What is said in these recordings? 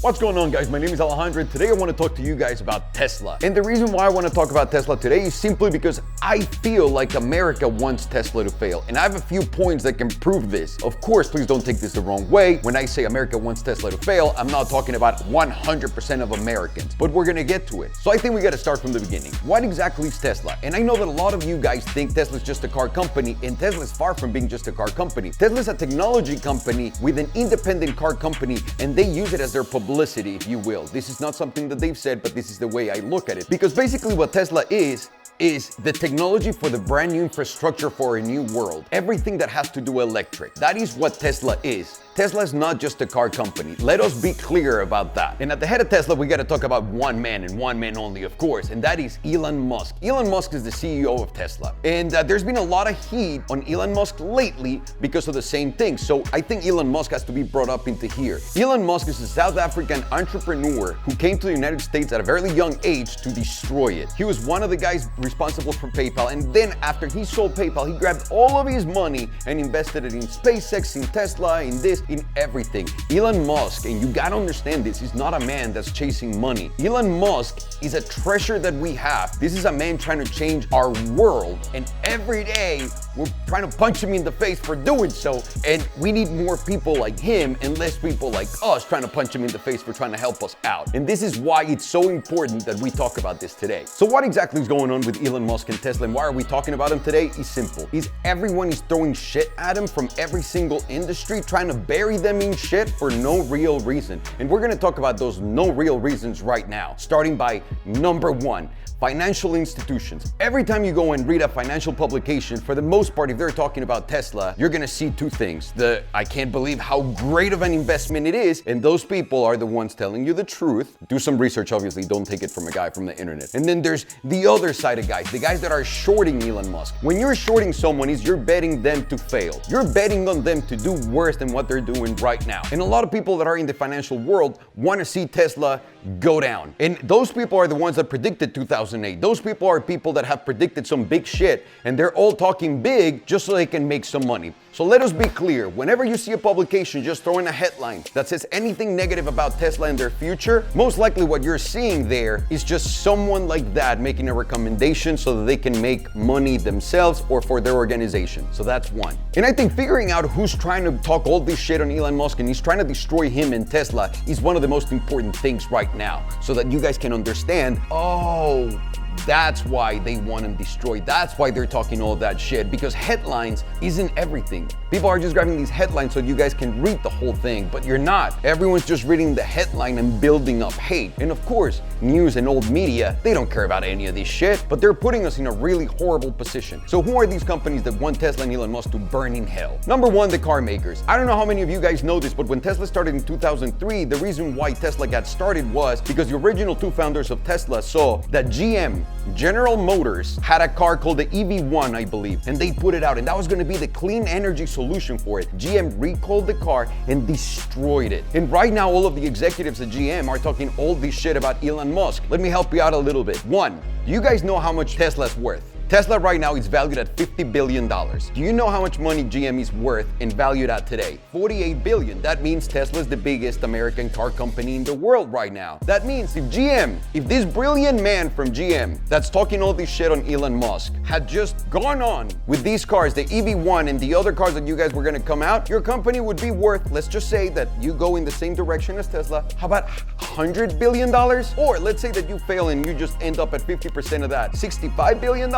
What's going on, guys? My name is Alejandro. Today I want to talk to you guys about Tesla. And the reason why I want to talk about Tesla today is simply because I feel like America wants Tesla to fail. And I have a few points that can prove this. Of course, please don't take this the wrong way. When I say America wants Tesla to fail, I'm not talking about 100% of Americans, but we're going to get to it. So I think we got to start from the beginning. What exactly is Tesla? And I know that a lot of you guys think Tesla is just a car company, and Tesla is far from being just a car company. Tesla is a technology company with an independent car company, and they use it as their publicity, if you will. This is not something that they've said, but this is the way I look at it. Because basically what Tesla is the technology for the brand new infrastructure for a new world. Everything that has to do electric. That is what Tesla is. Tesla is not just a car company. Let us be clear about that. And at the head of Tesla, we got to talk about one man and one man only, of course, and that is Elon Musk. Elon Musk is the CEO of Tesla. And there's been a lot of heat on Elon Musk lately because of the same thing. So I think Elon Musk has to be brought up into here. Elon Musk is a South African entrepreneur who came to the United States at a very young age to destroy it. He was one of the guys responsible for PayPal. And then after he sold PayPal, he grabbed all of his money and invested it in SpaceX, in Tesla, in this, in everything. Elon Musk, and you gotta understand this, he's not a man that's chasing money. Elon Musk is a treasure that we have. This is a man trying to change our world, and every day we're trying to punch him in the face for doing so, and we need more people like him and less people like us trying to punch him in the face for trying to help us out. And this is why it's so important that we talk about this today. So what exactly is going on with Elon Musk and Tesla, and why are we talking about him today? It's simple. Everyone is throwing shit at him from every single industry, trying to bury them in shit for no real reason. And we're gonna talk about those no real reasons right now, starting by number one. Financial institutions. Every time you go and read a financial publication, for the most part, if they're talking about Tesla, you're gonna see two things. I can't believe how great of an investment it is, and those people are the ones telling you the truth. Do some research, obviously, don't take it from a guy from the internet. And then there's the other side of guys, the guys that are shorting Elon Musk. When you're shorting someone, you're betting them to fail. You're betting on them to do worse than what they're doing right now. And a lot of people that are in the financial world wanna see Tesla go down. And those people are the ones that predicted 2008. Those people are people that have predicted some big shit, and they're all talking big just so they can make some money. So let us be clear, whenever you see a publication just throwing a headline that says anything negative about Tesla and their future, most likely what you're seeing there is just someone like that making a recommendation so that they can make money themselves or for their organization. So that's one. And I think figuring out who's trying to talk all this shit on Elon Musk and he's trying to destroy him and Tesla is one of the most important things right now, so that you guys can understand, oh, that's why they want him destroyed. That's why they're talking all that shit, because headlines isn't everything. People are just grabbing these headlines so you guys can read the whole thing, but you're not. Everyone's just reading the headline and building up hate. And of course, news and old media, they don't care about any of this shit, but they're putting us in a really horrible position. So who are these companies that want Tesla and Elon Musk to burn in hell? Number one, the car makers. I don't know how many of you guys know this, but when Tesla started in 2003, the reason why Tesla got started was because the original two founders of Tesla saw that GM, General Motors, had a car called the EV1, I believe, and they put it out, and that was going to be the clean energy solution for it. GM recalled the car and destroyed it. And right now, all of the executives at GM are talking all this shit about Elon Musk. Let me help you out a little bit. One, do you guys know how much Tesla's worth? Tesla right now is valued at $50 billion. Do you know how much money GM is worth and valued at today? $48 billion. That means Tesla is the biggest American car company in the world right now. That means if this brilliant man from GM that's talking all this shit on Elon Musk had just gone on with these cars, the EV1 and the other cars that you guys were gonna come out, your company would be worth, let's just say that you go in the same direction as Tesla, how about $100 billion? Or let's say that you fail and you just end up at 50% of that, $65 billion?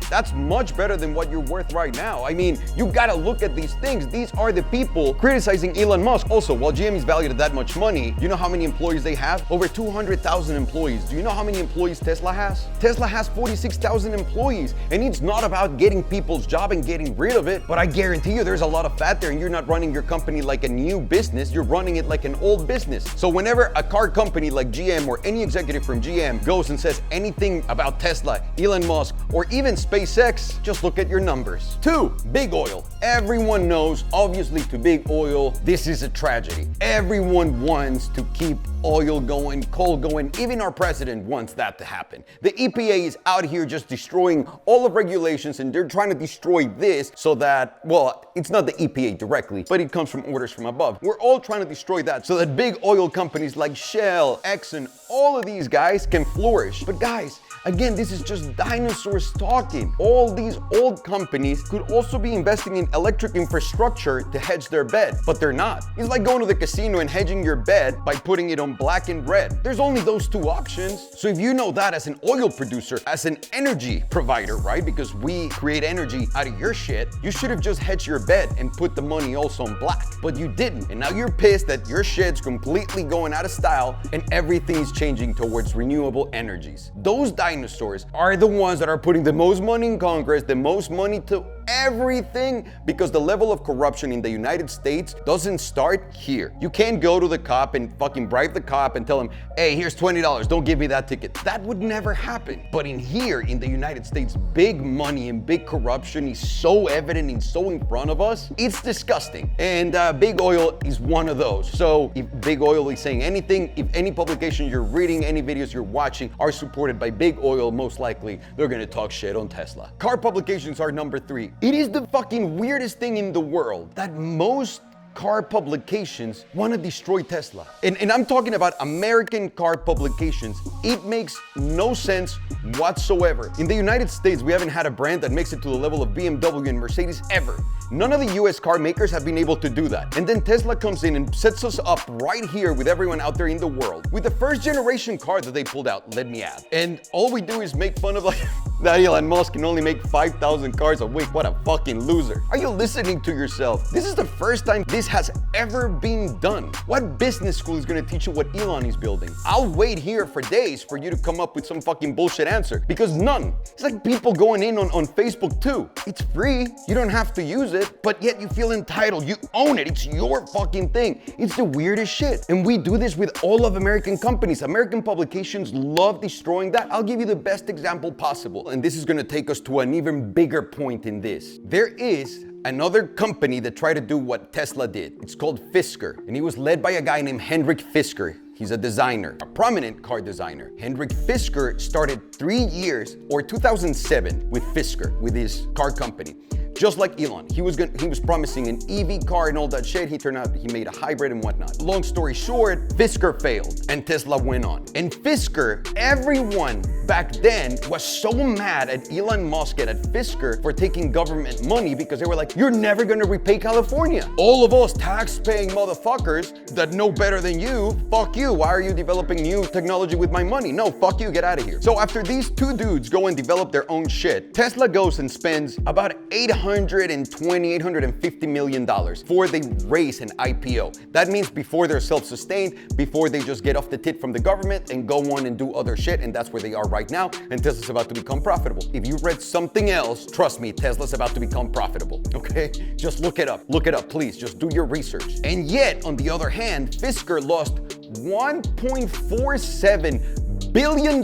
That's much better than what you're worth right now. I mean, you gotta look at these things. These are the people criticizing Elon Musk. Also, while GM is valued at that much money, you know how many employees they have? Over 200,000 employees. Do you know how many employees Tesla has? Tesla has 46,000 employees, and it's not about getting people's job and getting rid of it, but I guarantee you there's a lot of fat there, and you're not running your company like a new business, you're running it like an old business. So whenever a car company like GM or any executive from GM goes and says anything about Tesla, Elon Musk, or even SpaceX, just look at your numbers. Two, big oil. Everyone knows, obviously, to big oil, this is a tragedy. Everyone wants to keep oil going, coal going. Even our president wants that to happen. The EPA is out here just destroying all the regulations, and they're trying to destroy this so that, well, it's not the EPA directly, but it comes from orders from above. We're all trying to destroy that so that big oil companies like Shell, Exxon, all of these guys can flourish. But guys, again, this is just dinosaurs talking. All these old companies could also be investing in electric infrastructure to hedge their bet, but they're not. It's like going to the casino and hedging your bet by putting it on black and red. There's only those two options. So if you know that as an oil producer, as an energy provider, right? Because we create energy out of your shit, you should have just hedged your bet and put the money also on black. But you didn't. And now you're pissed that your shit's completely going out of style and everything's changing towards renewable energies. Those dinosaurs are the ones that are putting the most money in Congress, the most money to everything, because the level of corruption in the United States doesn't start here. You can't go to the cop and fucking bribe the cop and tell him, hey, here's $20, don't give me that ticket. That would never happen. But in here, in the United States, big money and big corruption is so evident and so in front of us, it's disgusting. And big oil is one of those. So if big oil is saying anything, if any publication you're reading, any videos you're watching are supported by big oil, most likely they're gonna talk shit on Tesla. Car publications are number 3. It is the fucking weirdest thing in the world that most car publications want to destroy Tesla. And I'm talking about American car publications. It makes no sense whatsoever. In the United States, we haven't had a brand that makes it to the level of BMW and Mercedes ever. None of the US car makers have been able to do that. And then Tesla comes in and sets us up right here with everyone out there in the world with the first generation car that they pulled out, let me add. And all we do is make fun of like that Elon Musk can only make 5,000 cars a week. What a fucking loser. Are you listening to yourself? This is the first time this has ever been done. What business school is gonna teach you what Elon is building? I'll wait here for days for you to come up with some fucking bullshit answer, because none. It's like people going in on Facebook too. It's free, you don't have to use it, but yet you feel entitled, you own it, it's your fucking thing. It's the weirdest shit. And we do this with all of American companies. American publications love destroying that. I'll give you the best example possible, and this is gonna take us to an even bigger point in this. There is another company that tried to do what Tesla did. It's called Fisker, and he was led by a guy named Hendrik Fisker. He's a designer, a prominent car designer. Hendrik Fisker started 3 years, or 2007, with Fisker, with his car company. Just like Elon, he was promising an EV car and all that shit. He turned out he made a hybrid and whatnot. Long story short, Fisker failed and Tesla went on. And Fisker, everyone back then was so mad at Elon Musk and at Fisker for taking government money, because they were like, you're never gonna repay California. All of us tax-paying motherfuckers that know better than you, fuck you. Why are you developing new technology with my money? No, fuck you, get out of here. So after these two dudes go and develop their own shit, Tesla goes and spends about $850 million for they raise an IPO. That means before they're self-sustained, before they just get off the tit from the government and go on and do other shit, and that's where they are right now, and Tesla's about to become profitable. If you read something else, trust me, Tesla's about to become profitable, okay? Just look it up, please, just do your research. And yet, on the other hand, Fisker lost $1.47 billion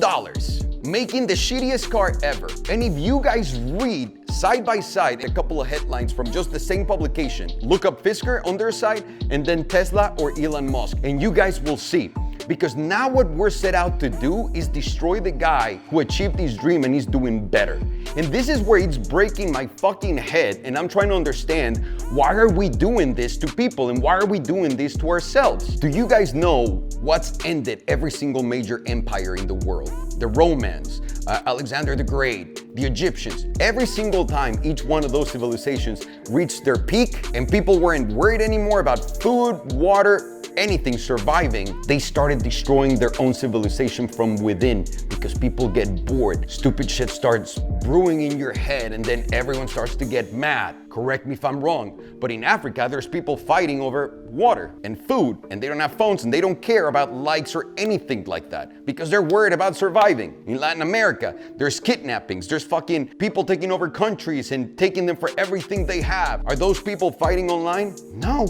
making the shittiest car ever. And if you guys read side by side a couple of headlines from just the same publication, look up Fisker on their side and then Tesla or Elon Musk, and you guys will see. Because now what we're set out to do is destroy the guy who achieved his dream and he's doing better. And this is where it's breaking my fucking head, and I'm trying to understand, why are we doing this to people and why are we doing this to ourselves? Do you guys know what's ended every single major empire in the world? The Romans, Alexander the Great, the Egyptians. Every single time each one of those civilizations reached their peak and people weren't worried anymore about food, water, anything surviving, they started destroying their own civilization from within, because people get bored. Stupid shit starts brewing in your head and then everyone starts to get mad. Correct me if I'm wrong, but in Africa, there's people fighting over water and food, and they don't have phones and they don't care about likes or anything like that because they're worried about surviving. In Latin America, there's kidnappings, there's fucking people taking over countries and taking them for everything they have. Are those people fighting online? No.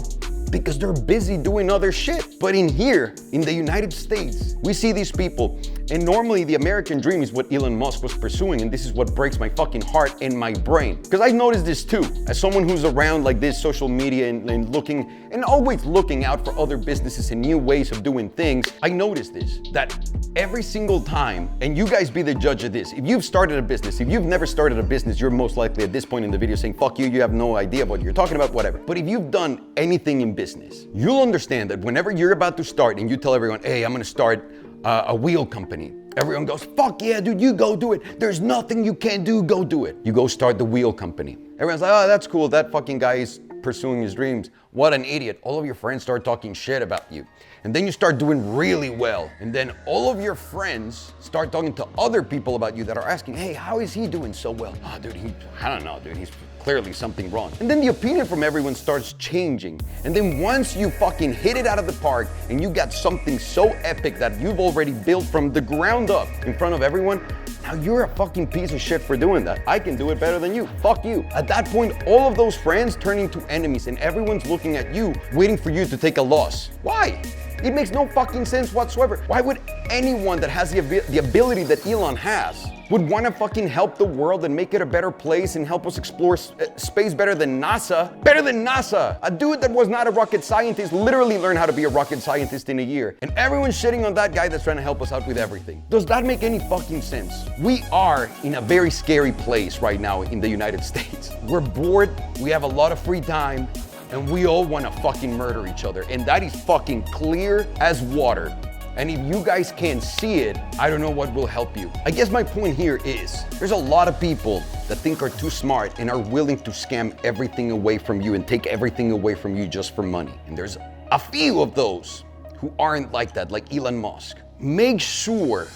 because they're busy doing other shit. But in here, in the United States, we see these people, and normally the American dream is what Elon Musk was pursuing, and this is what breaks my fucking heart and my brain. Because I noticed this too, as someone who's around like this social media and looking, and always looking out for other businesses and new ways of doing things, I noticed this, that every single time, and you guys be the judge of this, if you've started a business, if you've never started a business, you're most likely at this point in the video saying, fuck you, you have no idea what you're talking about, whatever. But if you've done anything in business, you'll understand that whenever you're about to start and you tell everyone, hey, I'm gonna start a wheel company, everyone goes, fuck yeah, dude, you go do it. There's nothing you can't do, go do it. You go start the wheel company. Everyone's like, oh, that's cool, that fucking guy is pursuing his dreams. What an idiot. All of your friends start talking shit about you. And then you start doing really well. And then all of your friends start talking to other people about you that are asking, hey, how is he doing so well? Oh, dude, I don't know, dude, he's clearly something wrong. And then the opinion from everyone starts changing. And then once you fucking hit it out of the park and you got something so epic that you've already built from the ground up in front of everyone, now you're a fucking piece of shit for doing that. I can do it better than you. Fuck you. At that point, all of those friends turn into enemies and everyone's looking at you, waiting for you to take a loss. Why? It makes no fucking sense whatsoever. Why would anyone that has the ability that Elon has would want to fucking help the world and make it a better place and help us explore space better than NASA? Better than NASA! A dude that was not a rocket scientist literally learned how to be a rocket scientist in a year. And everyone's shitting on that guy that's trying to help us out with everything. Does that make any fucking sense? We are in a very scary place right now in the United States. We're bored, we have a lot of free time, and we all want to fucking murder each other. And that is fucking clear as water. And if you guys can't see it, I don't know what will help you. I guess my point here is, there's a lot of people that think are too smart and are willing to scam everything away from you and take everything away from you just for money. And there's a few of those who aren't like that, like Elon Musk. Make sure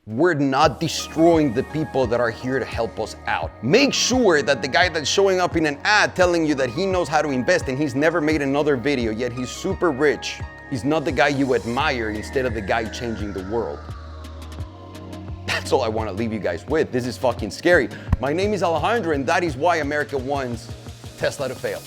we're not destroying the people that are here to help us out. Make sure that the guy that's showing up in an ad telling you that he knows how to invest and he's never made another video, yet he's super rich, he's not the guy you admire instead of the guy changing the world. That's all I want to leave you guys with. This is fucking scary. My name is Alejandro, and that is why America wants Tesla to fail.